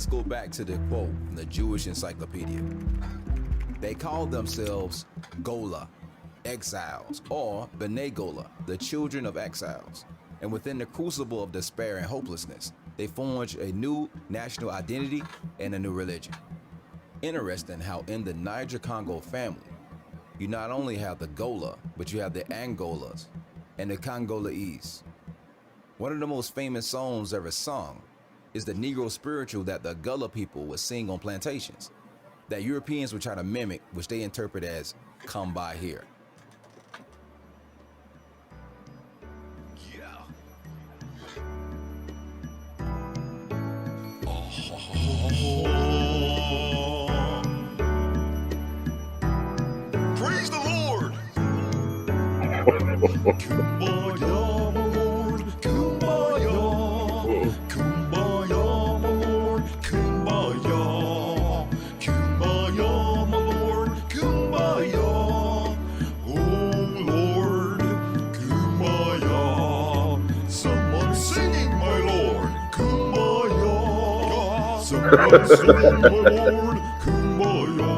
go back to the quote from the Jewish Encyclopedia. They called themselves Gullah, exiles, or B'nai Gullah, the children of exiles. And within the crucible of despair and hopelessness, they forged a new national identity and a new religion. Interesting how in the Niger-Congo family, you not only have the Gullah, but you have the Angolas and the Congolese. One of the most famous songs ever sung is the Negro spiritual that the Gullah people would sing on plantations, that Europeans would try to mimic, which they interpret as "come by here." Praise the Lord. Kumbaya, my Lord, kumbaya. Kumbaya, my Lord, kumbaya. Kumbaya, my Lord, kumbaya. Oh Lord, kumbaya. Someone singing, my Lord, kumbaya. Someone singing, my Lord, kumbaya.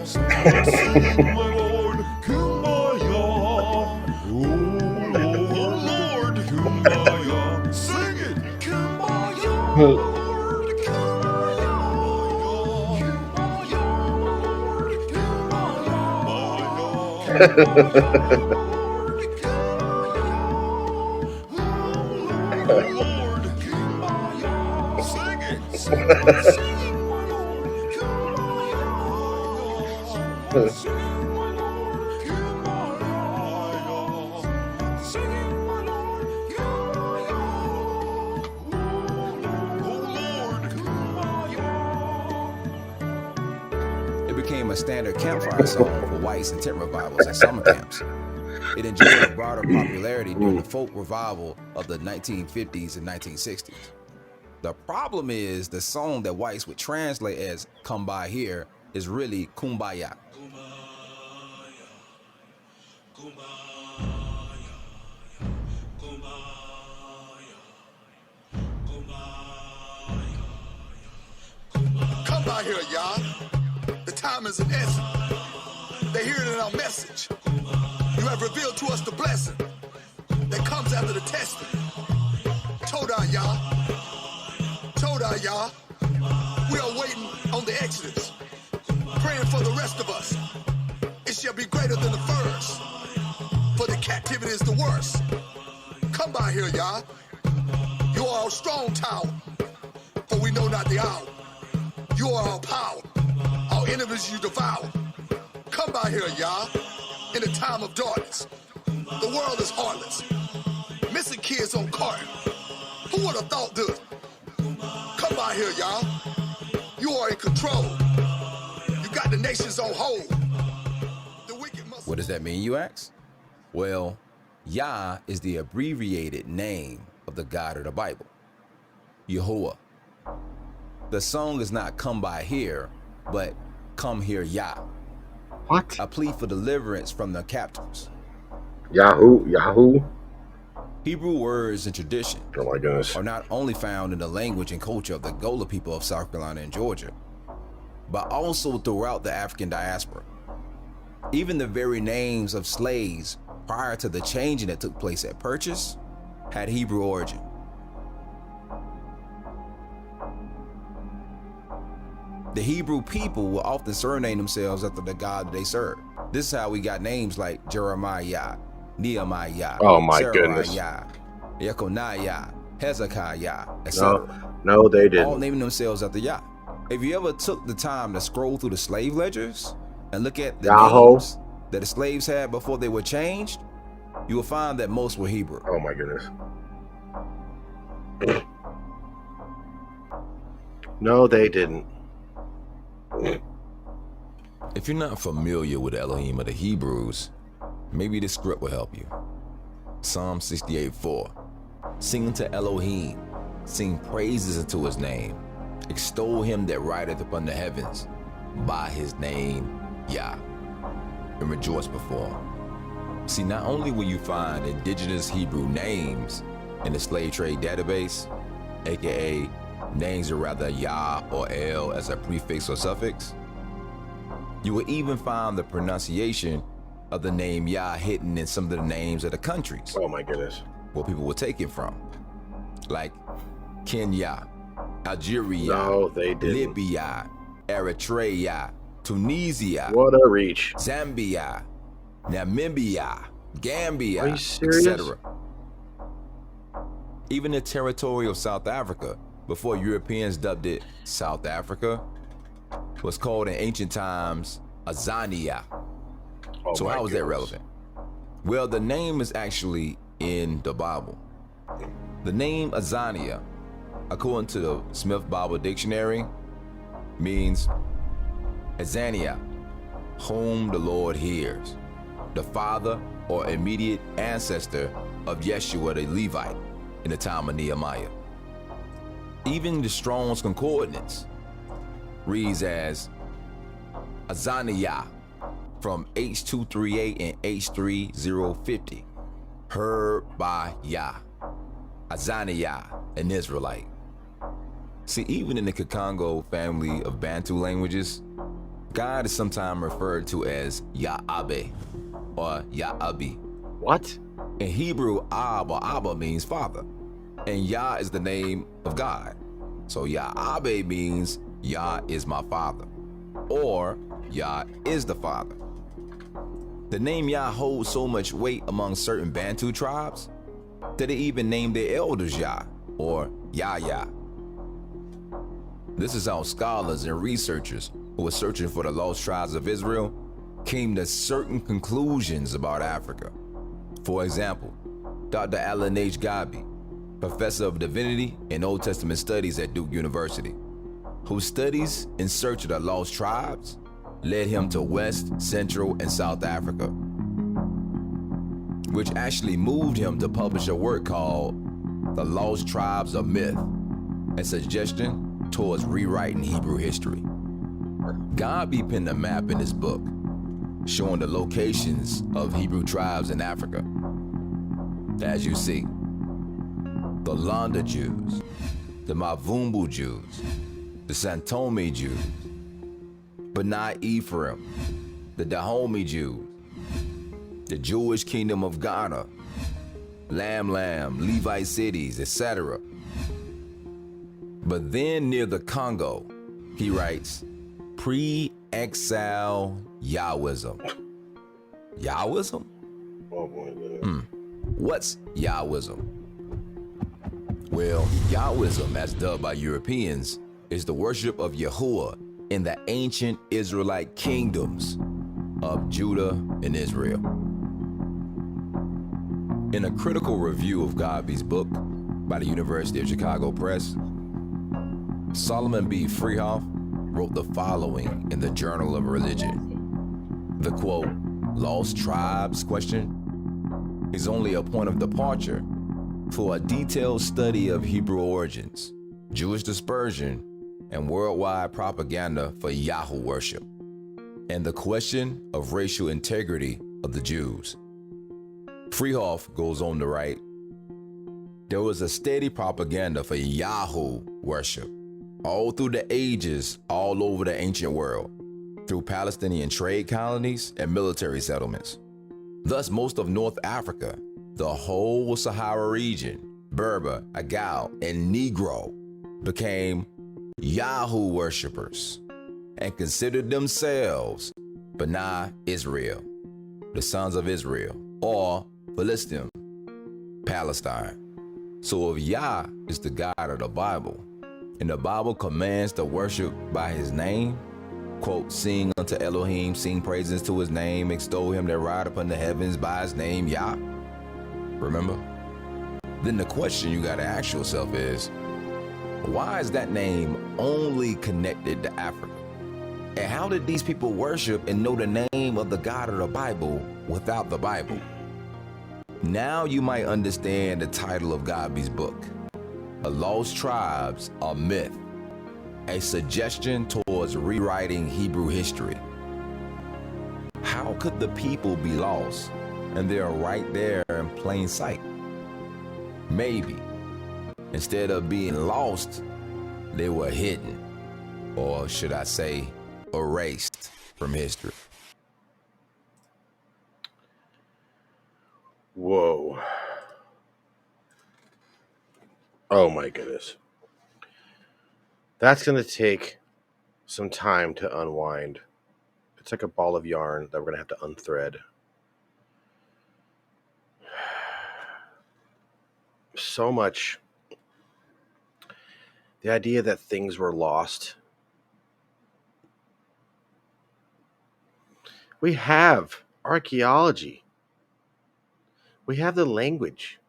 Someone singing, my Lord, kumbaya. Oh Lord, kumbaya. Sing it, kumbaya, Lord, kumbaya. Kumbaya, Lord, kumbaya. Lord, kumbaya. Sing it, someone singing, my Lord, kumbaya. Singing, my Lord, kumbaya. Singing, my Lord, kumbaya. Oh Lord, kumbaya. It became a standard campfire song for whites and tent revivals at summer camps. It enjoyed a broader popularity during the folk revival of the 1950s and 1960s. The problem is the song that whites would translate as "come by here" is really kumbaya. Come by here, y'all. The time is an essence. They hear it in our message. You have revealed to us the blessing that comes after the testing. Toda, y'all. Toda, y'all. We are waiting on the Exodus, praying for the rest of us. It shall be greater than the first, for the captivity is the worst. Come by here, y'all. You are our strong tower, for we know not the hour. You are our power. Our enemies you devour. Come by here, y'all. In a time of darkness, the world is heartless. Missing kids on carton. Who would have thought this? Come by here, y'all. You are in control. You got the nations on hold. The wicked must... What does that mean, you ask? Well, Yah is the abbreviated name of the God of the Bible, Yahuwah. The song is not "come by here," but "come here, Yah." What? A plea for deliverance from the captors. Yahoo? Hebrew words and tradition Oh my goodness. are not only found in the language and culture of the Gullah people of South Carolina and Georgia, but also throughout the African diaspora. Even the very names of slaves prior to the changing that took place at purchase had Hebrew origin. The Hebrew people will often surname themselves after the God that they serve. This is how we got names like Jeremiah, Nehemiah, Oh my goodness. Saraiah, Yekoniah, Hezekiah, etc. No, they All didn't. naming themselves after Yah. If you ever took the time to scroll through the slave ledgers and look at the Yahoo. names that the slaves had before they were changed, you will find that most were Hebrew. Oh my goodness. No, they didn't. If you're not familiar with Elohim of the Hebrews, maybe this script will help you. Psalm 68:4. Sing unto Elohim, sing praises unto his name, extol him that rideth upon the heavens, by his name, Yah, and rejoice before him. See, not only will you find indigenous Hebrew names in the slave trade database, aka names are rather Yah or El as a prefix or suffix. You will even find the pronunciation of the name Yah hidden in some of the names of the countries. Oh my goodness. Where people will take it from. Like Kenya, Algeria, No, they didn't. Libya, Eritrea, Tunisia, What a reach. Zambia, Namibia, Gambia, Are you serious? etc. Even the territory of South Africa, before Europeans dubbed it South Africa, was called in ancient times Azania. Oh So my how is that goodness. relevant? Well, the name is actually in the Bible. The name Azania, according to the Smith Bible Dictionary, means Azania, whom the Lord hears, the father or immediate ancestor of Yeshua the Levite in the time of Nehemiah. Even the Strong's Concordance reads as Azaniah from H238 and H3050, heard by Yah, Azaniah, an Israelite. See, even in the Kakongo family of Bantu languages, God is sometimes referred to as Yahweh or Yah-Abi. What? In Hebrew, Ab or Abba means father, and Yah is the name of God. So Yah-Abi means Yah is my father, or Yah is the father. The name Yah holds so much weight among certain Bantu tribes that they even named their elders Yah or Yah. This is how scholars and researchers who were searching for the lost tribes of Israel came to certain conclusions about Africa. For example, Dr. Alan H. Gabi, professor of divinity and Old Testament studies at Duke University, whose studies in search of the lost tribes led him to West, Central, and South Africa, which actually moved him to publish a work called The Lost Tribes of Myth, a suggestion towards rewriting Hebrew history. Gabi penned a map in his book showing the locations of Hebrew tribes in Africa. As you see, the Landa Jews, the Mavumbu Jews, the Santome Jews, B'nai Ephraim, the Dahomey Jews, the Jewish Kingdom of Ghana, Lam, Levite cities, etc. But then near the Congo, he writes, pre-exile Yahwism. Yahwism? Oh my goodness. What's Yahwism? Well, Yahwism, as dubbed by Europeans, is the worship of Yahuwah in the ancient Israelite kingdoms of Judah and Israel. In a critical review of Gabi's book by the University of Chicago Press, Solomon B. Freehoff wrote the following in the Journal of Religion. The quote, lost tribes question, is only a point of departure for a detailed study of Hebrew origins, Jewish dispersion, and worldwide propaganda for Yahoo worship, and the question of racial integrity of the Jews. Freehoff goes on to write, there was a steady propaganda for Yahoo worship all through the ages, all over the ancient world, through Palestinian trade colonies and military settlements. Thus, most of North Africa, the whole Sahara region, Berber, Agal, and Negro became Yahoo worshippers and considered themselves B'nai Israel, the sons of Israel, or Philistine, Palestine. So if Yah is the God of the Bible, and the Bible commands to worship by his name, quote, sing unto Elohim, sing praises to his name, extol him that ride upon the heavens by his name, Yah, remember? Then the question you gotta ask yourself is, why is that name only connected to Africa? And how did these people worship and know the name of the God of the Bible without the Bible? Now you might understand the title of Gabi's book, The Lost Tribes of Myth, a suggestion towards rewriting Hebrew history. How could the people be lost and they are right there in plain sight? Maybe, instead of being lost, They were hidden, or should I say, erased from history. Whoa. Oh my goodness. That's going to take some time to unwind. It's like a ball of yarn that we're going to have to unthread. So much. The idea that things were lost. We have archaeology. We have the language.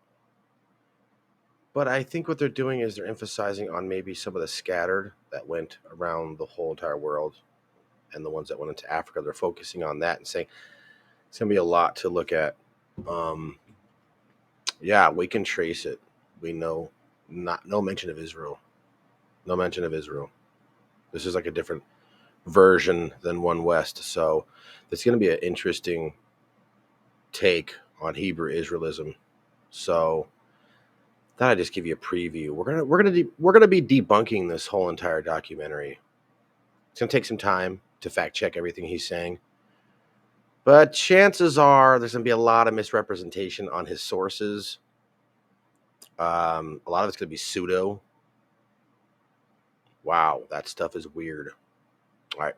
But I think what they're doing is they're emphasizing on maybe some of the scattered that went around the whole entire world and the ones that went into Africa. They're focusing on that and saying it's going to be a lot to look at. Yeah, we can trace it. We know no mention of Israel. No mention of Israel. This is like a different version than One West. So it's going to be an interesting take on Hebrew Israelism. So thought I'd just give you a preview. We're gonna be debunking this whole entire documentary. It's gonna take some time to fact check everything he's saying, but chances are there's gonna be a lot of misrepresentation on his sources. A lot of it's gonna be pseudo. Wow, that stuff is weird. All right.